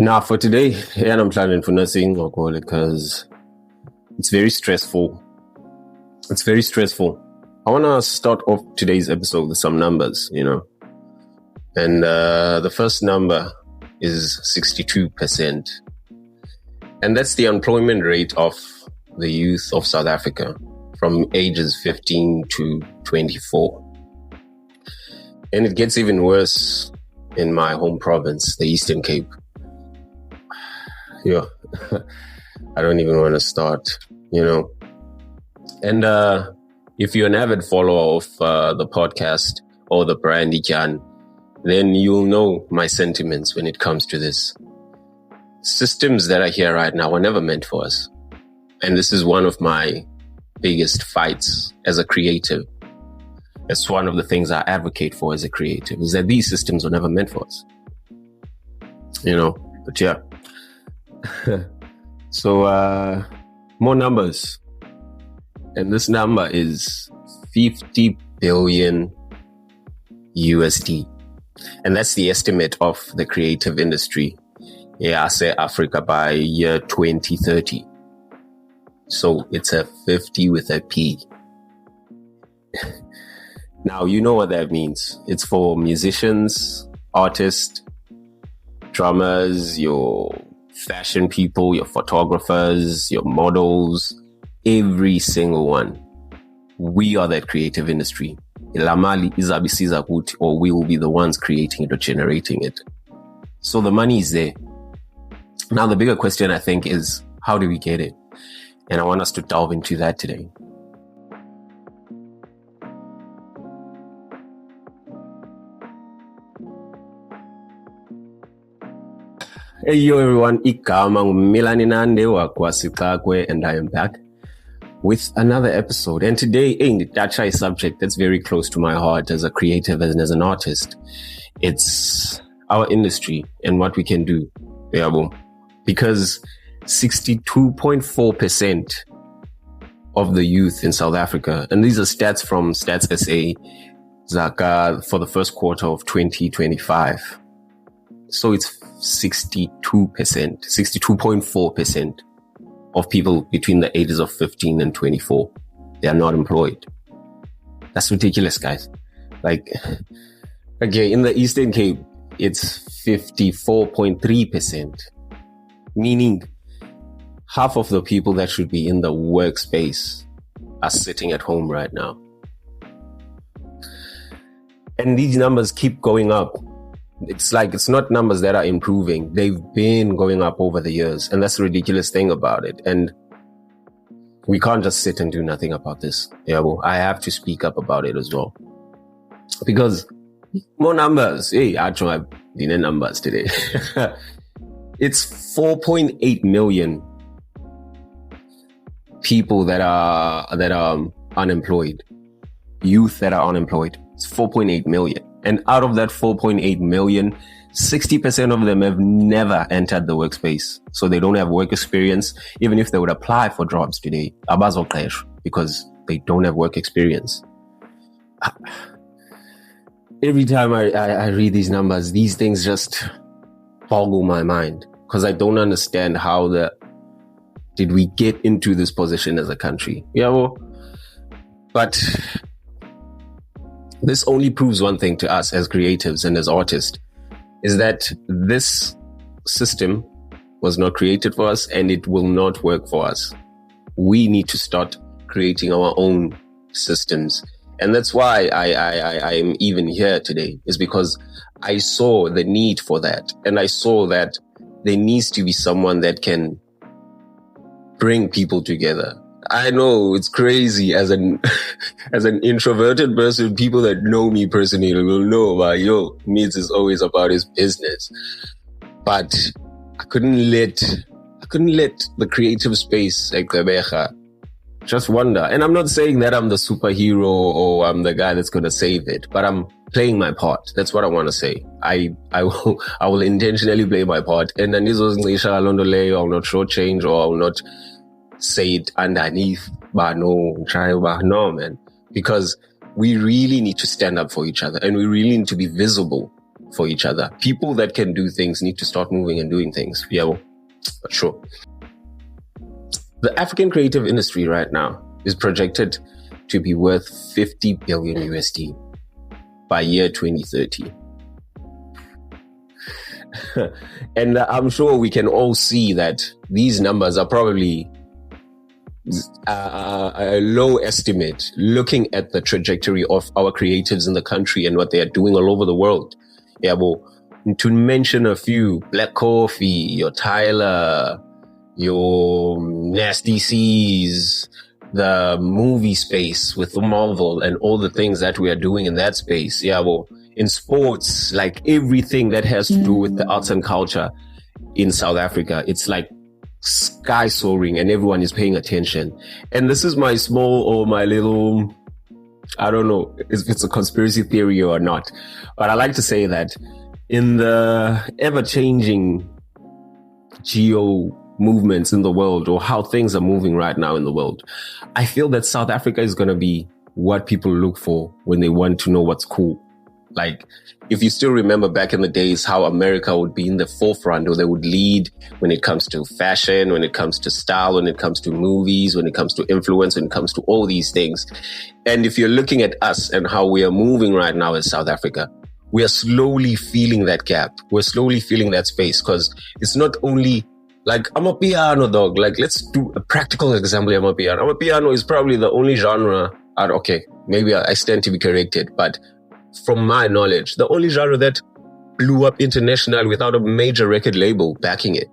Now for today, and I'm planning for nothing, I'll call it, because it's very stressful. It's very stressful. I want to start off today's episode with some numbers, And the first number is 62%. And that's the employment rate of the youth of South Africa from ages 15 to 24. And it gets even worse in my home province, the Eastern Cape. Yeah, I don't even want to start, And if you're an avid follower of the podcast or the brand IDYAN, then you'll know my sentiments when it comes to this. Systems that are here right now were never meant for us. And this is one of my biggest fights as a creative. It's one of the things I advocate for as a creative, is that these systems were never meant for us. But yeah. So, more numbers. And this number is 50 billion USD. And that's the estimate of the creative industry. Yeah, I say Africa by year 2030. So it's a 50 with a P. Now, you know what that means. It's for musicians, artists, drummers, your fashion people, your photographers, your models, every single one. We are that creative industry. Lamali izabisiza kuti, or we will be the ones creating it or generating it. So the money is there. Now the bigger question, I think, is how do we get it? And I want us to delve into that today. Hey yo everyone, igama ngumilani nande wakwasikakwe, and I am back with another episode. And today, that's a subject that's very close to my heart as a creative and as an artist. It's our industry and what we can do. Because 62.4% of the youth in South Africa, and these are stats from Stats SA, Zaka, for the first quarter of 2025. So it's 62.4% of people between the ages of 15 and 24. They are not employed. That's ridiculous, guys. In the Eastern Cape, it's 54.3%, meaning half of the people that should be in the workspace are sitting at home right now. And these numbers keep going up. It's not numbers that are improving. They've been going up over the years. And that's the ridiculous thing about it. And we can't just sit and do nothing about this. I have to speak up about it as well. Because more numbers. I tried the numbers today. It's 4.8 million people that are unemployed. Youth that are unemployed. It's 4.8 million. And out of that 4.8 million, 60% of them have never entered the workspace. So they don't have work experience. Even if they would apply for jobs today, because they don't have work experience. Every time I read these numbers, these things just boggle my mind. Because I don't understand how did we get into this position as a country? But this only proves one thing to us as creatives and as artists, is that this system was not created for us and it will not work for us. We need to start creating our own systems. And that's why I am even here today, is because I saw the need for that. And I saw that there needs to be someone that can bring people together. I know it's crazy as an introverted person. People that know me personally will know about Needs is always about his business. But I couldn't let the creative space like Gqeberha just wander. And I'm not saying that I'm the superhero or I'm the guy that's gonna save it, but I'm playing my part. That's what I want to say. I will intentionally play my part. And then this was I will not shortchange, or I will not say it underneath, but no, man. Because we really need to stand up for each other, and we really need to be visible for each other. People that can do things need to start moving and doing things. Yeah, well, sure. The African creative industry right now is projected to be worth 50 billion USD by year 2030. And I'm sure we can all see that these numbers are probably a low estimate looking at the trajectory of our creatives in the country and what they are doing all over the world. Yeah, well, to mention a few, Black Coffee, your Tyler, your Nasty C's, the movie space with Marvel and all the things that we are doing in that space. Yeah, well, in sports, like everything that has to do with the arts and culture in South Africa, it's like sky soaring and everyone is paying attention. And this is my small or my little, I don't know if it's a conspiracy theory or not, but I like to say that in the ever-changing geo movements in the world, or how things are moving right now in the world, I feel that South Africa is going to be what people look for when they want to know what's cool. Like, if you still remember back in the days how America would be in the forefront, or they would lead when it comes to fashion, when it comes to style, when it comes to movies, when it comes to influence, when it comes to all these things. And if you're looking at us and how we are moving right now in South Africa, we are slowly feeling that gap. We're slowly feeling that space, because it's not only like, I'm a piano dog. Like, let's do a practical example. I'm a piano is probably the only genre. Okay, maybe I stand to be corrected, but from my knowledge, the only genre that blew up internationally without a major record label backing it.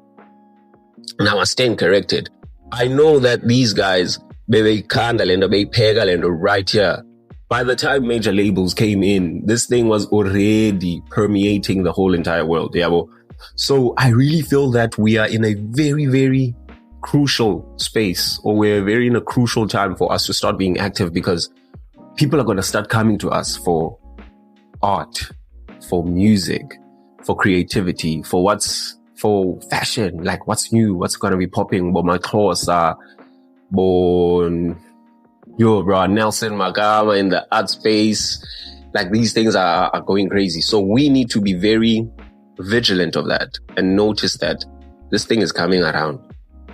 Now I stand corrected. I know that these guys, they candle and they pega and right here. By the time major labels came in, this thing was already permeating the whole entire world. Yeah, well, so I really feel that we are in a very, very crucial space, or we're in a crucial time for us to start being active, because people are going to start coming to us for art, for music, for creativity, for fashion, like what's new, what's going to be popping. But my clothes are born, Nelson Magama in the art space. Like, these things are going crazy. So we need to be very vigilant of that and notice that this thing is coming around.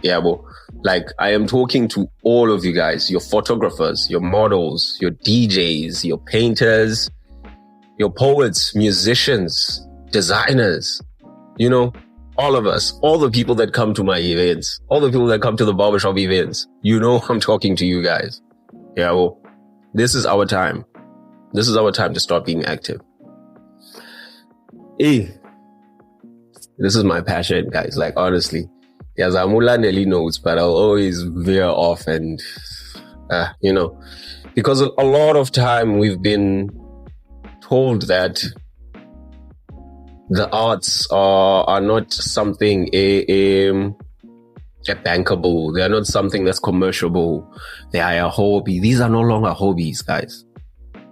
Yeah, well, like, I am talking to all of you guys, your photographers, your models, your DJs, your painters, your poets, musicians, designers, all of us, all the people that come to my events, all the people that come to the barbershop events, I'm talking to you guys. Yeah, well, this is our time. This is our time to start being active. This is my passion, guys. Like, honestly, yes, I'm Ulandeli notes, but I'll always veer off and, because a lot of time we've been told that the arts are not something bankable. They are not something that's commerciable. They are a hobby. These are no longer hobbies, guys.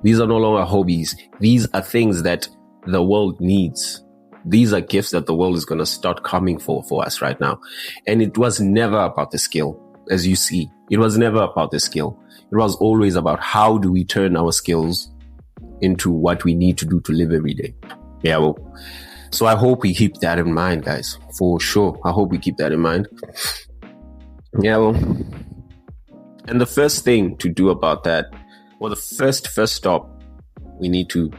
These are no longer hobbies. These are things that the world needs. These are gifts that the world is going to start coming for us right now. And it was never about the skill, as you see. It was never about the skill. It was always about how do we turn our skills into what we need to do to live every day. Yeah, well, so I hope we keep that in mind, guys. For sure. I hope we keep that in mind. Yeah, well, and the first thing to do about that, or the first stop we need to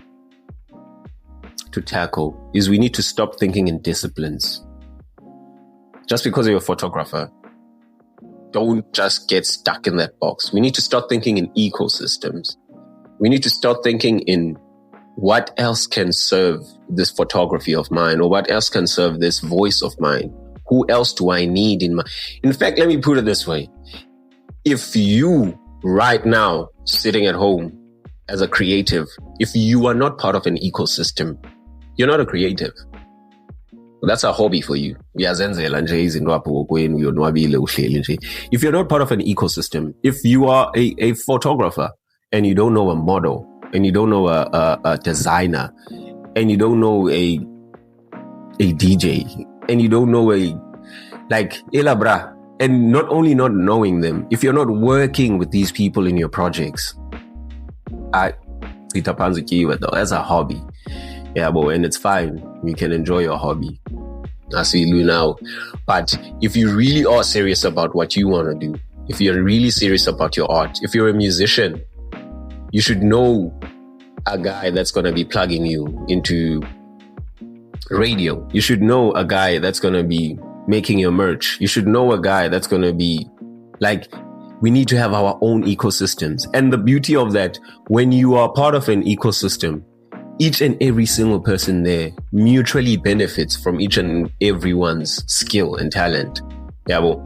tackle, is we need to stop thinking in disciplines. Just because you're a photographer, don't just get stuck in that box. We need to start thinking in ecosystems. We need to start thinking in what else can serve this photography of mine, or what else can serve this voice of mine. Who else do I need in fact, let me put it this way. If you right now sitting at home as a creative, if you are not part of an ecosystem, you're not a creative. That's a hobby for you. If you're not part of an ecosystem, if you are a photographer and you don't know a model, and you don't know a designer, and you don't know a DJ, and you don't know and not only not knowing them, if you're not working with these people in your projects, that's a hobby. Yeah, boy, and it's fine. You can enjoy your hobby. As we do now. But if you really are serious about what you want to do, if you're really serious about your art, if you're a musician, you should know a guy that's going to be plugging you into radio. You should know a guy that's going to be making your merch. You should know a guy that's going to be like, we need to have our own ecosystems. And the beauty of that, when you are part of an ecosystem, each and every single person there mutually benefits from each and everyone's skill and talent. Yeah, well,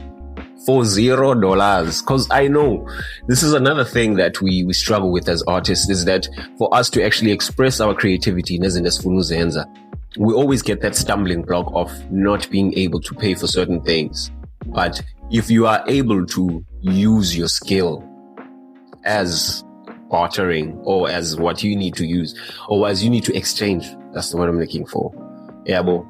for $0. Because I know this is another thing that we struggle with as artists, is that for us to actually express our creativity, we always get that stumbling block of not being able to pay for certain things. But if you are able to use your skill as bartering, or as what you need to use, or as you need to exchange, that's what I'm looking for. Yeah, well,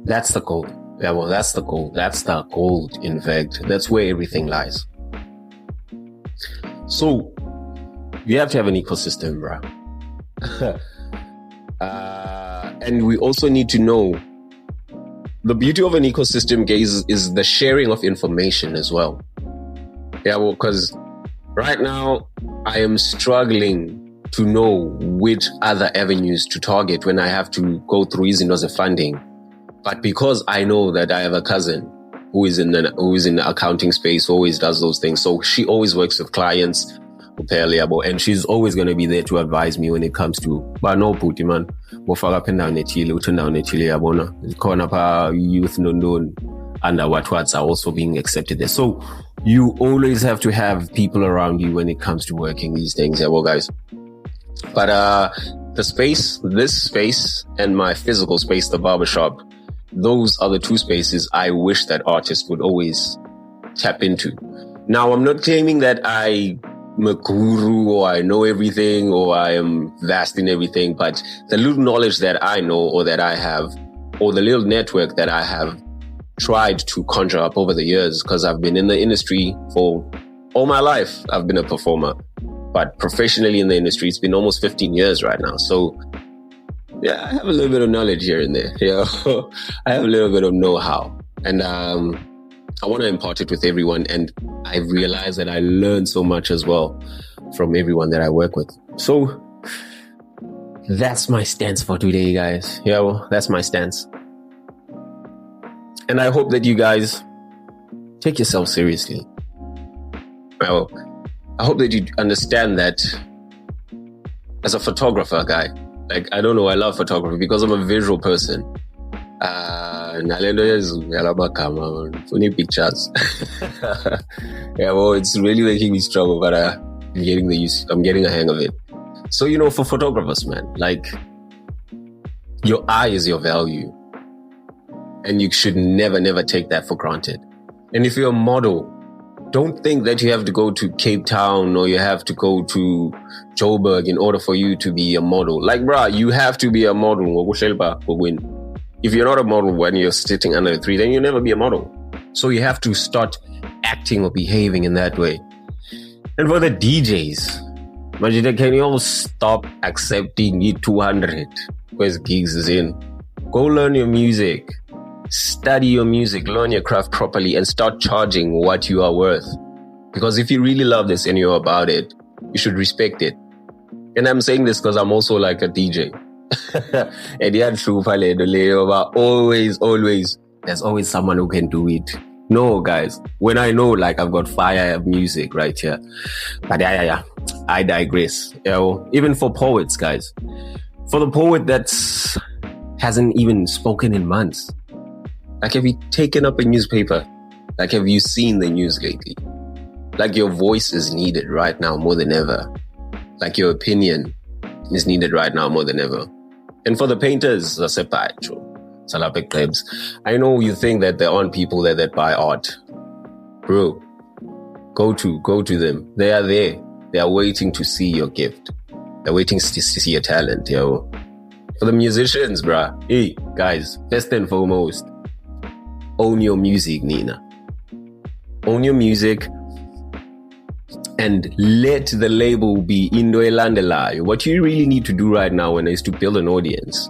that's the gold. Yeah, well, that's the gold. That's the gold, in fact. That's where everything lies. So, you have to have an ecosystem, bro. And we also need to know the beauty of an ecosystem, guys, is the sharing of information as well. Yeah, well, because right now I am struggling to know which other avenues to target when I have to go through izinto funding. But because I know that I have a cousin who is in the accounting space, who always does those things. So she always works with clients, and she's always going to be there to advise me when it comes to, but no puti man, youth known under what are also being accepted there. So you always have to have people around you when it comes to working these things. Yeah, well, guys. But this space and my physical space, the barbershop, those are the two spaces I wish that artists would always tap into. Now, I'm not claiming that I'm a guru or I know everything or I am vast in everything, but the little knowledge that I know or that I have, or the little network that I have tried to conjure up over the years, because I've been in the industry for all my life. I've been a performer, but professionally in the industry, it's been almost 15 years right now. So yeah, I have a little bit of knowledge here and there. Yeah, I have a little bit of know-how, and I want to impart it with everyone. And I realize that I learn so much as well from everyone that I work with. So that's my stance for today, guys. Yeah, well, that's my stance. And I hope that you guys take yourself seriously. Well, I hope that you understand that as a photographer guy, like, I don't know, I love photography because I'm a visual person. Funny pictures. Yeah, well, it's really making me struggle, but I'm getting a hang of it. So, for photographers, man, like, your eye is your value. And you should never take that for granted. And if you're a model, don't think that you have to go to Cape Town or you have to go to Joburg in order for you to be a model. Like, bruh, you have to be a model. If you're not a model when you're sitting under a tree, then you'll never be a model. So you have to start acting or behaving in that way. And for the DJs, Majida, can you all stop accepting the 200 because gigs is in? Go learn your music. Study your music, learn your craft properly, and start charging what you are worth. Because if you really love this and you're about it, you should respect it. And I'm saying this because I'm also like a DJ. And yeah, true, but always, there's always someone who can do it. No, guys, when I know, like, I've got fire music right here. But yeah, I digress. Even for poets, guys. For the poet that hasn't even spoken in months. Like, have you taken up a newspaper? Like, have you seen the news lately? Like, your voice is needed right now more than ever. Like, your opinion is needed right now more than ever. And for the painters, I know you think that there aren't people there that buy art. Bro, go to them. They are there. They are waiting to see your gift. They're waiting to see your talent, For the musicians, bruh. Hey, guys, first and foremost, own your music, Nina. Own your music. and let the label be into elandelayo. What you really need to do right now is to build an audience,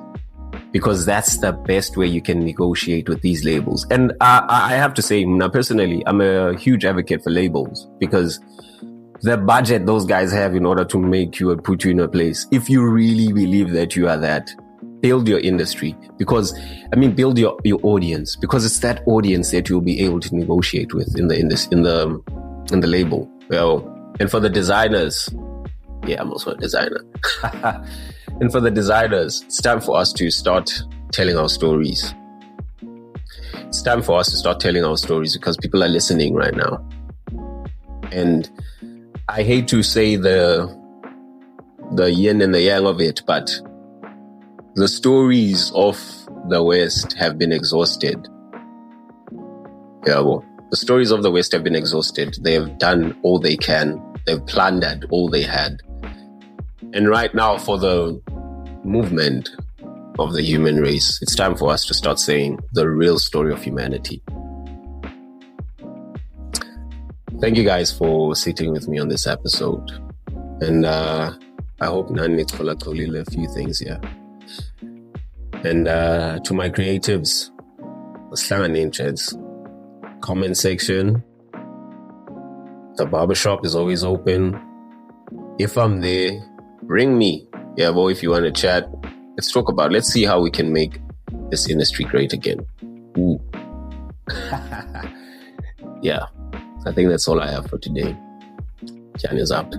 because that's the best way you can negotiate with these labels. And I have to say, now personally, I'm a huge advocate for labels, because the budget those guys have in order to make you and put you in a place, if you really believe that you are that, build your industry, because build your audience, because it's that audience that you'll be able to negotiate with in the label. Well, and for the designers, yeah, I'm also a designer. And for the designers, it's time for us to start telling our stories. It's time for us to start telling our stories, because people are listening right now. And I hate to say the yin and the yang of it, but the stories of the West have been exhausted. Yeah, well, the stories of the West have been exhausted. They have done all they can. They've plundered all they had. And right now, for the movement of the human race, it's time for us to start saying the real story of humanity. Thank you guys for sitting with me on this episode. And I hope Nani Kolakoli a few things here. And to my creatives, comment section. The barbershop is always open. If I'm there, ring me. Yeah, well, if you want to chat, let's talk about it. Let's see how we can make this industry great again. Ooh. Yeah, I think that's all I have for today. Jan is out.